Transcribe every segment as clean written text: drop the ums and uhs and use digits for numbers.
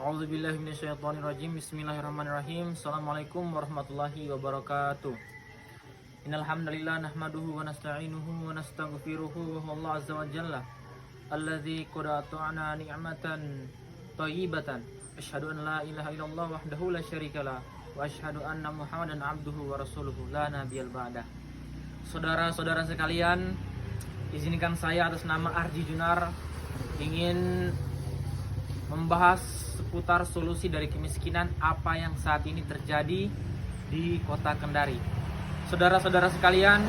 A'udzubillahi minasyaitonirrajim. Bismillahirrahmanirrahim. Assalamualaikum warahmatullahi wabarakatuh. Innal hamdalillah nahmaduhu wa nasta'inuhu wa nastaghfiruhu wa Allah azza wa jalla alladzi qad ata'ana ni'matan thayyibatan. Asyhadu an la ilaha illallah wahdahu la syarikalah wa asyhadu anna Muhammadan abduhu wa rasuluhu la nabiyal ba'dah. Saudara-saudara sekalian, izinkan saya atas nama Arji Junar ingin membahas seputar solusi dari kemiskinan apa yang saat ini terjadi di Kota Kendari. Saudara-saudara sekalian,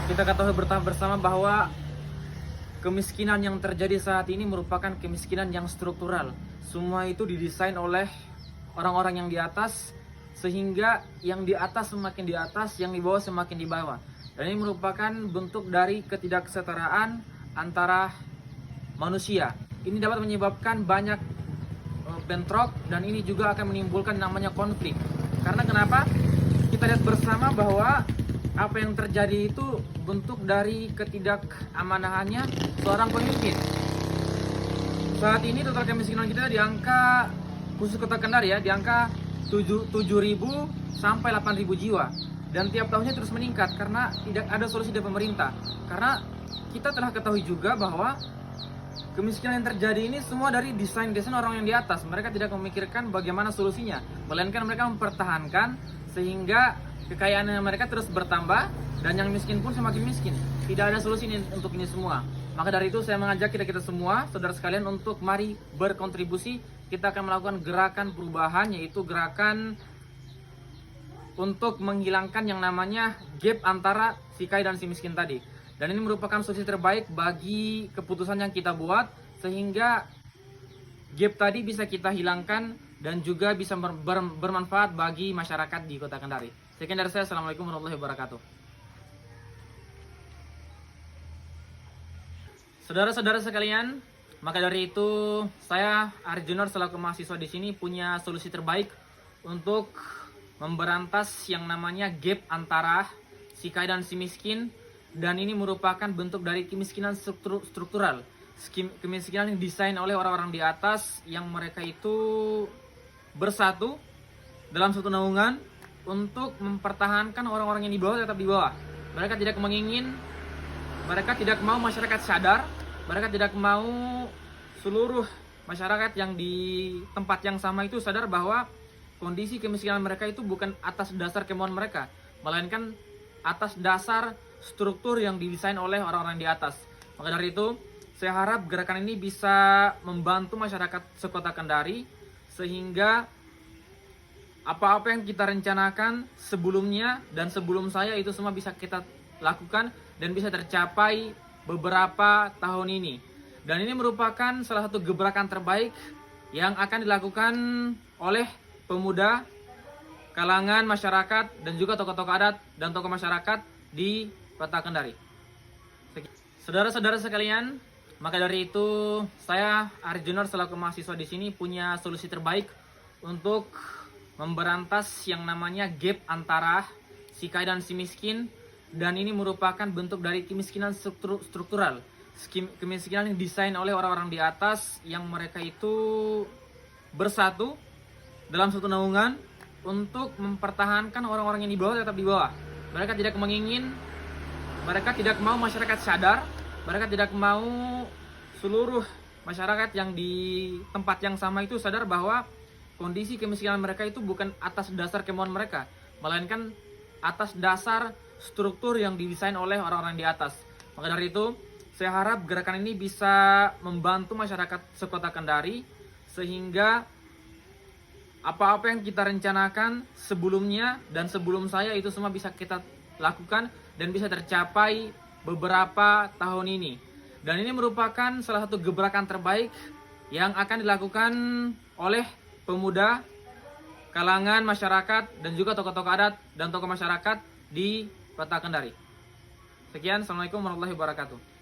kita ketahui bersama bahwa kemiskinan yang terjadi saat ini merupakan kemiskinan yang struktural. Semua itu didesain oleh orang-orang yang di atas, sehingga yang di atas semakin di atas, yang di bawah semakin di bawah. Dan ini merupakan bentuk dari ketidaksetaraan antara manusia. Ini dapat menyebabkan banyak bentrok dan ini juga akan menimbulkan namanya konflik. Karena kenapa? Kita lihat bersama bahwa apa yang terjadi itu bentuk dari ketidakαμanahannya seorang pemimpin. Saat ini total kemiskinan kita di angka, khusus Kota Kendari ya, di angka 7.000 sampai 8.000 jiwa. Dan tiap tahunnya terus meningkat karena tidak ada solusi dari pemerintah. Karena kita telah ketahui juga bahwa kemiskinan yang terjadi ini semua dari desain orang yang di atas. Mereka tidak memikirkan bagaimana solusinya, melainkan mereka mempertahankan sehingga kekayaan mereka terus bertambah dan yang miskin pun semakin miskin. Tidak ada solusi untuk ini semua. Maka dari itu saya mengajak kita semua, saudara sekalian, untuk mari berkontribusi. Kita akan melakukan gerakan perubahan, yaitu gerakan untuk menghilangkan yang namanya gap antara si kaya dan si miskin tadi. Dan ini merupakan solusi terbaik bagi keputusan yang kita buat, sehingga gap tadi bisa kita hilangkan dan juga bisa bermanfaat bagi masyarakat di Kota Kendari. Sekian dari saya. Assalamualaikum warahmatullahi wabarakatuh. Saudara-saudara sekalian, maka dari itu saya Arji Junar selaku mahasiswa di sini punya solusi terbaik untuk memberantas yang namanya gap antara si kaya dan si miskin. Dan ini merupakan bentuk dari kemiskinan struktural. Kemiskinan yang didesain oleh orang-orang di atas, yang mereka itu bersatu dalam satu naungan untuk mempertahankan orang-orang yang di bawah tetap di bawah. Mereka tidak mau masyarakat sadar, mereka tidak mau seluruh masyarakat yang di tempat yang sama itu sadar bahwa kondisi kemiskinan mereka itu bukan atas dasar kemauan mereka, melainkan atas dasar struktur yang didesain oleh orang-orang di atas. Maka dari itu, saya harap gerakan ini bisa membantu masyarakat sekota Kendari, sehingga apa-apa yang kita rencanakan sebelumnya dan sebelum saya itu semua bisa kita lakukan dan bisa tercapai beberapa tahun ini. Dan ini merupakan salah satu gebrakan terbaik yang akan dilakukan oleh pemuda, kalangan masyarakat, dan juga tokoh-tokoh adat dan tokoh masyarakat di Kota Kendari. Saudara-saudara sekalian, maka dari itu saya Arji Junar selaku mahasiswa di sini punya solusi terbaik untuk memberantas yang namanya gap antara si kaya dan si miskin. Dan ini merupakan bentuk dari kemiskinan struktural. Kemiskinan yang didesain oleh orang-orang di atas, yang mereka itu bersatu dalam satu naungan untuk mempertahankan orang-orang yang di bawah tetap di bawah. Mereka tidak mau masyarakat sadar, mereka tidak mau seluruh masyarakat yang di tempat yang sama itu sadar bahwa kondisi kemiskinan mereka itu bukan atas dasar kemauan mereka, melainkan atas dasar struktur yang didesain oleh orang-orang di atas. Maka dari itu, saya harap gerakan ini bisa membantu masyarakat sekota Kendari, sehingga apa-apa yang kita rencanakan sebelumnya dan sebelum saya itu semua bisa kita lakukan dan bisa tercapai beberapa tahun ini. Dan ini merupakan salah satu gebrakan terbaik yang akan dilakukan oleh pemuda, kalangan masyarakat, dan juga tokoh-tokoh adat dan tokoh masyarakat di Kota Kendari. Sekian, assalamualaikum warahmatullahi wabarakatuh.